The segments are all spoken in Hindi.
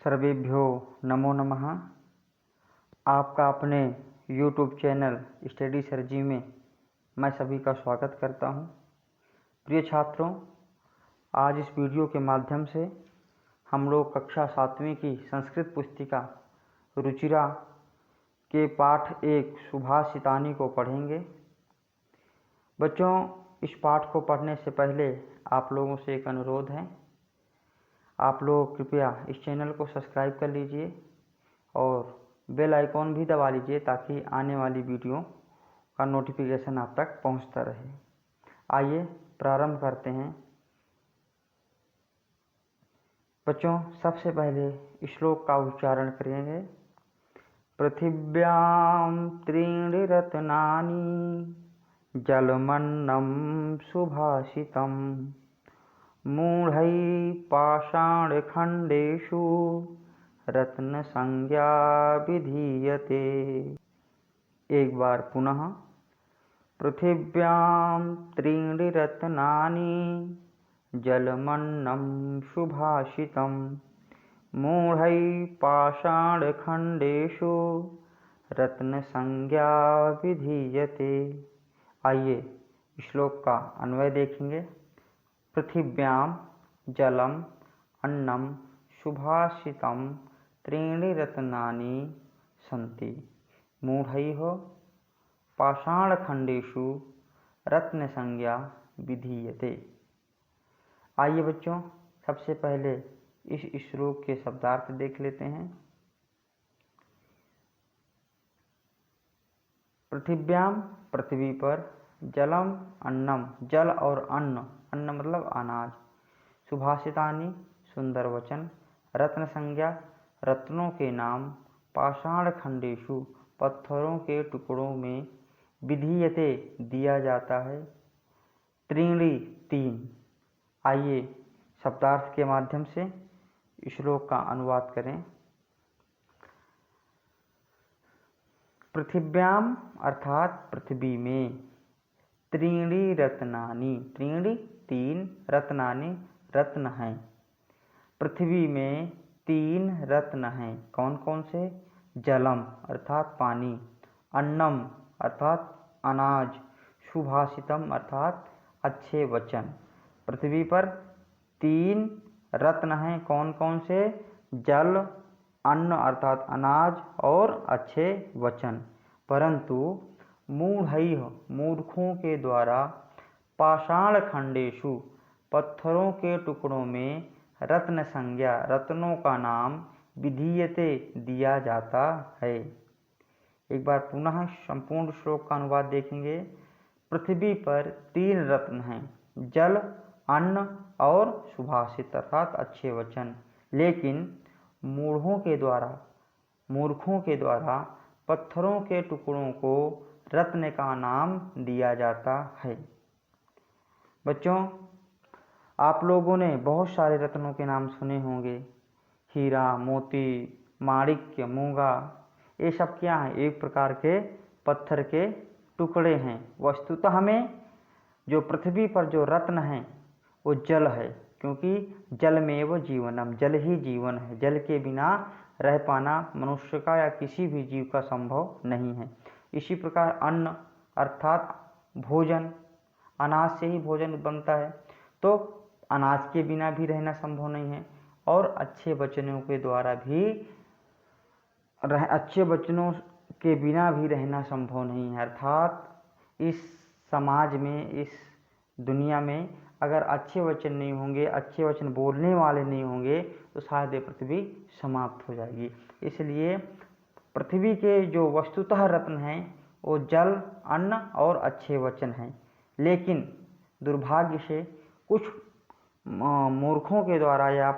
सर्वेभ्यो नमो नमः। आपका अपने YouTube चैनल स्टडी सर जी में मैं सभी का स्वागत करता हूं। प्रिय छात्रों, आज इस वीडियो के माध्यम से हम लोग कक्षा 7वीं की संस्कृत पुस्तिका रुचिरा के पाठ 1 सुभाषितानी को पढ़ेंगे। बच्चों, इस पाठ को पढ़ने से पहले आप लोगों से एक अनुरोध है, आप लोग कृपया इस चैनल को सब्सक्राइब कर लीजिए और बेल आइकॉन भी दबा लीजिए ताकि आने वाली वीडियो का नोटिफिकेशन आप तक पहुंचता रहे। आइए प्रारंभ करते हैं। बच्चों, सबसे पहले श्लोक का उच्चारण करेंगे। पृथिव्यां त्रीणि रत्नानि जलमन्नं सुभाषितम् मूढ़ैः पाषाणखण्डेषु रत्नसंज्ञा विधीयते। एक बार पुनः। पृथिव्यां त्रीणि रत्नानि जलमन्नं सुभाषितं मूढ़ैः पाषाणखण्डेषु रत्नसंज्ञा विधीयते। आइए श्लोक का अन्वय देखेंगे। पृथिव्यां जलम अन्नम सुभाषितम त्रीणि रत्नानि सन्ति मूढ़ैः पाषाणखण्डेषु रत्नसंज्ञा विधीयते। आइए बच्चों, सबसे पहले इस श्लोक के शब्दार्थ देख लेते हैं। पृथिव्यां पृथ्वी पर, जलम अन्नम जल और अन्न, अन्न मतलब अनाज, सुभाषितानि सुंदर वचन, रत्न संज्ञा रत्नों के नाम, पाषाण खंडेषु पत्थरों के टुकड़ों में, विधीयते दिया जाता है, त्रीणि तीन। आइए शब्दार्थ के माध्यम से श्लोक का अनुवाद करें। पृथिव्याम अर्थात पृथ्वी में, त्रीणि रत्नानि, त्रीणि तीन, रत्नानि रत्न हैं। पृथ्वी में 3 रत्न हैं। कौन कौन से? जलम अर्थात पानी, अन्नम अर्थात अनाज, सुभाषितम अर्थात अच्छे वचन। पृथ्वी पर 3 रत्न हैं। कौन कौन से? जल, अन्न अर्थात अनाज और अच्छे वचन। परंतु मूढ़ैः मूर्खों के द्वारा, पाषाण खंडेषु पत्थरों के टुकड़ों में, रत्न संज्ञा रत्नों का नाम, विधीयते दिया जाता है। एक बार पुनः संपूर्ण श्लोक का अनुवाद देखेंगे। पृथ्वी पर 3 रत्न हैं, जल, अन्न और सुभाषित अर्थात अच्छे वचन। लेकिन मूर्खों के द्वारा पत्थरों के टुकड़ों को रत्न का नाम दिया जाता है। बच्चों, आप लोगों ने बहुत सारे रत्नों के नाम सुने होंगे। हीरा, मोती, माणिक्य, मूंगा, ये सब क्या हैं? एक प्रकार के पत्थर के टुकड़े हैं। वस्तुतः हमें जो पृथ्वी पर जो रत्न हैं वो जल है, क्योंकि जल में वो जीवनम, जल ही जीवन है। जल के बिना रह पाना मनुष्य का या किसी भी जीव का संभव नहीं है। इसी प्रकार अन्न अर्थात भोजन, अनाज से ही भोजन बनता है, तो अनाज के बिना भी रहना संभव नहीं है। और अच्छे वचनों के द्वारा भी अच्छे वचनों के बिना भी रहना संभव नहीं है। अर्थात इस समाज में, इस दुनिया में अगर अच्छे वचन नहीं होंगे, अच्छे वचन बोलने वाले नहीं होंगे, तो शायद ये पृथ्वी समाप्त हो जाएगी। इसलिए पृथ्वी के जो वस्तुतः रत्न हैं वो जल, अन्न और अच्छे वचन हैं। लेकिन दुर्भाग्य से कुछ मूर्खों के द्वारा, या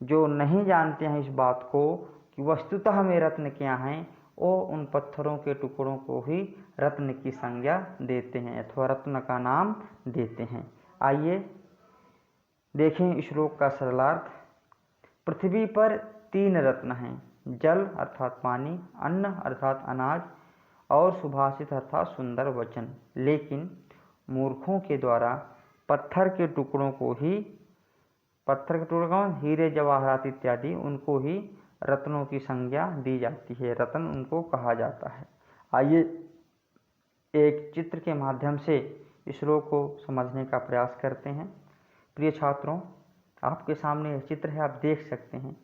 जो नहीं जानते हैं इस बात को कि वस्तुतः में रत्न क्या हैं, वो उन पत्थरों के टुकड़ों को ही रत्न की संज्ञा देते हैं अथवा रत्न का नाम देते हैं। आइए देखें श्लोक का सरलार्थ। पृथ्वी पर 3 रत्न हैं, जल अर्थात पानी, अन्न अर्थात अनाज और सुभाषित अर्थात सुंदर वचन। लेकिन मूर्खों के द्वारा पत्थर के टुकड़ों को ही पत्थर के टुकड़े कौन, हीरे जवाहरात इत्यादि, उनको ही रत्नों की संज्ञा दी जाती है, रत्न उनको कहा जाता है। आइए एक चित्र के माध्यम से श्लोक को समझने का प्रयास करते हैं। प्रिय छात्रों, आपके सामने यह चित्र है, आप देख सकते हैं।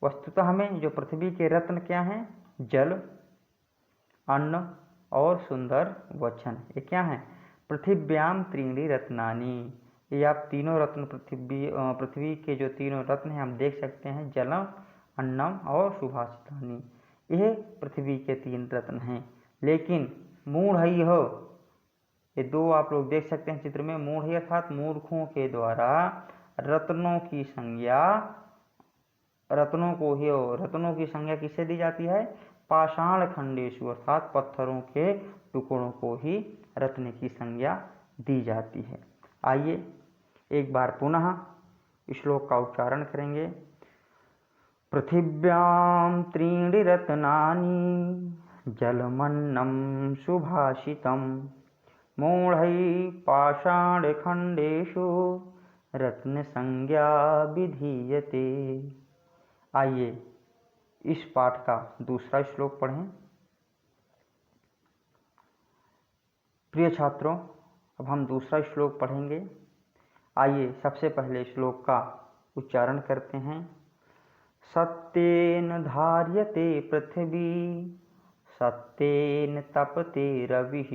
वस्तुतः हमें जो पृथ्वी के रत्न क्या हैं, जल, अन्न और सुंदर वचन, ये क्या हैं, पृथिव्याम त्रीणि रत्नानि। ये आप तीनों रत्न पृथ्वी के जो तीनों रत्न हैं हम देख सकते हैं, जलम, अन्नम और सुभाषितानि, यह पृथ्वी के तीन रत्न हैं। लेकिन मूढ़ हो, ये दो आप लोग देख सकते हैं चित्र में, मूढ़ अर्थात मूर्खों के द्वारा रत्नों की संज्ञा, रत्नों की संज्ञा किससे दी जाती है, पाषाण खंडेशु अर्थात पत्थरों के टुकड़ों को ही रत्न की संज्ञा दी जाती है। आइए एक बार पुनः श्लोक का उच्चारण करेंगे। पृथिव्यां त्रीणि रत्नानि जलमन्नं सुभाषितं मूढ़ैः पाषाणखण्डेषु रत्नसंज्ञा विधीयते। आइए इस पाठ का दूसरा श्लोक पढ़ें। प्रिय छात्रों, अब हम दूसरा श्लोक पढ़ेंगे। आइए सबसे पहले श्लोक का उच्चारण करते हैं। सत्येन धार्यते पृथ्वी सत्येन तपते रविः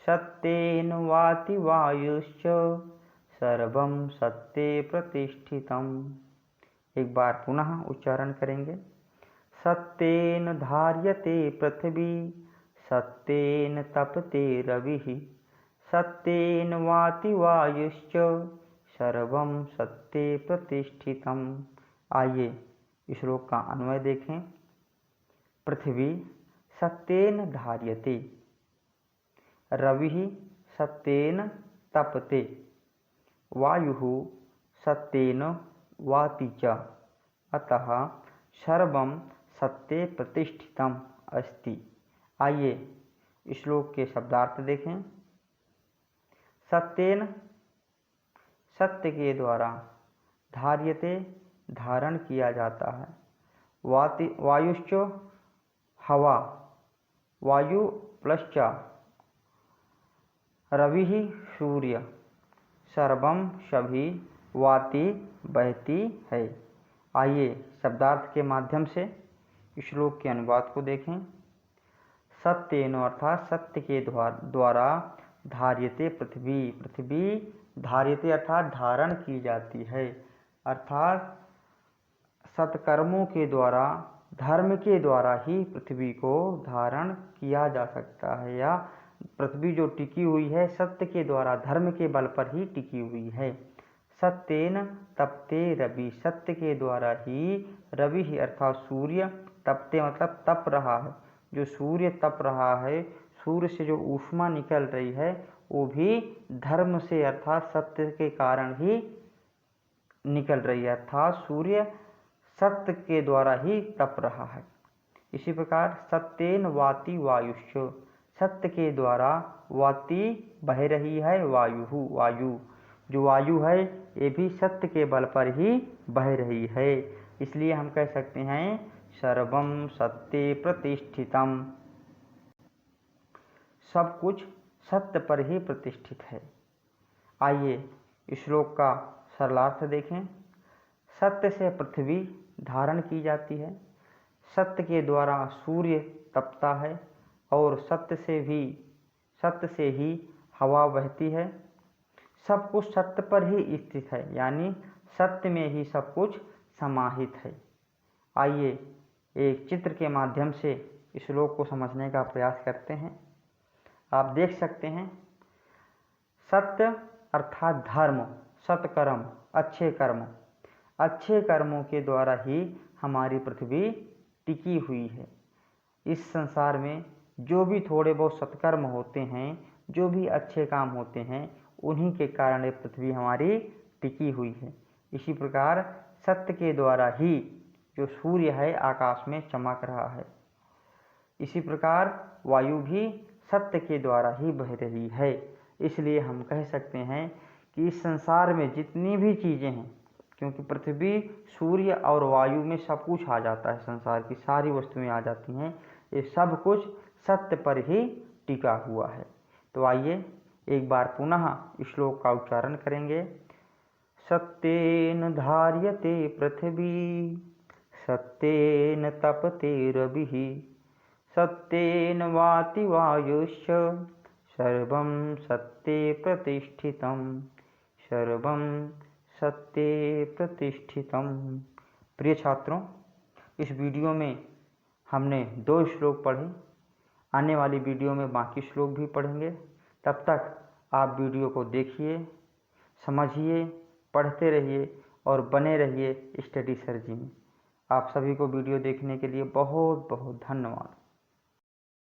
सत्येन वाति वायुश्च सर्वं सत्ये प्रतिष्ठितम्। एक बार पुनः उच्चारण करेंगे। सत्येन धार्यते पृथ्वी सत्येन तपते रविः सत्येन वाति वायुश्च सर्वं सत्ये प्रतिष्ठितम्। आइए श्लोक का अन्वय देखें। पृथ्वी सत्येन धार्यते, रविः सत्येन तपते, वायुः सत्येन वाति च, अतः सर्वं सत्ये प्रतिष्ठितम् अस्ति। आइए श्लोक के शब्दार्थ देखें। सत्येन सत्य के द्वारा, धार्यते धारण किया जाता है, वायुश्च हवा, वायु प्लस रवि सूर्य, सर्वम सभी, वाति बहती है। आइए शब्दार्थ के माध्यम से श्लोक के अनुवाद को देखें। सत्येन अर्थात सत्य के द्वारा धार्यते पृथ्वी, पृथ्वी धार्यते अर्थात धारण की जाती है, अर्थात सत्कर्मों के द्वारा, धर्म के द्वारा ही पृथ्वी को धारण किया जा सकता है, या पृथ्वी जो टिकी हुई है सत्य के द्वारा, धर्म के बल पर ही टिकी हुई है। सत्येन तपते रवि, सत्य के द्वारा ही रवि अर्थात सूर्य, तपते मतलब तप रहा है, जो सूर्य तप रहा है, सूर्य से जो ऊष्मा निकल रही है वो भी धर्म से अर्थात सत्य के कारण ही निकल रही है, अर्थात सूर्य सत्य के द्वारा ही तप रहा है। इसी प्रकार सत्येन वाति वायुश्च, सत्य के द्वारा वाति बह रही है, वायु जो वायु है ये भी सत्य के बल पर ही बह रही है। इसलिए हम कह सकते हैं सर्वम सत्ये प्रतिष्ठितम, सब कुछ सत्य पर ही प्रतिष्ठित है। आइए श्लोक का सरलार्थ देखें। सत्य से पृथ्वी धारण की जाती है, सत्य के द्वारा सूर्य तपता है, और सत्य से ही हवा बहती है। सब कुछ सत्य पर ही स्थित है, यानी सत्य में ही सब कुछ समाहित है। आइए एक चित्र के माध्यम से श्लोक को समझने का प्रयास करते हैं। आप देख सकते हैं सत्य अर्थात धर्म, सत्कर्म, अच्छे कर्मों के द्वारा ही हमारी पृथ्वी टिकी हुई है। इस संसार में जो भी थोड़े बहुत सत्कर्म होते हैं, जो भी अच्छे काम होते हैं, उन्हीं के कारण ये पृथ्वी हमारी टिकी हुई है। इसी प्रकार सत्य के द्वारा ही जो सूर्य है आकाश में चमक रहा है, इसी प्रकार वायु भी सत्य के द्वारा ही बह रही है। इसलिए हम कह सकते हैं कि इस संसार में जितनी भी चीज़ें हैं क्योंकि पृथ्वी, सूर्य और वायु में सब कुछ आ जाता है, संसार की सारी वस्तुएं आ जाती हैं। ये सब कुछ सत्य पर ही टिका हुआ है। तो आइए एक बार पुनः श्लोक का उच्चारण करेंगे। सत्येन धार्यते पृथ्वी, सत्येन तपते रविः, सत्येन वाति वायुश्च, सर्वं सत्ये प्रतिष्ठितं, सर्वं सत्ये प्रतिष्ठितम्। प्रिय छात्रों, इस वीडियो में हमने 2 श्लोक पढ़े। आने वाली वीडियो में बाकी श्लोक भी पढ़ेंगे। तब तक आप वीडियो को देखिए, समझिए, पढ़ते रहिए और बने रहिए स्टडी सर जी में। आप सभी को वीडियो देखने के लिए बहुत बहुत धन्यवाद।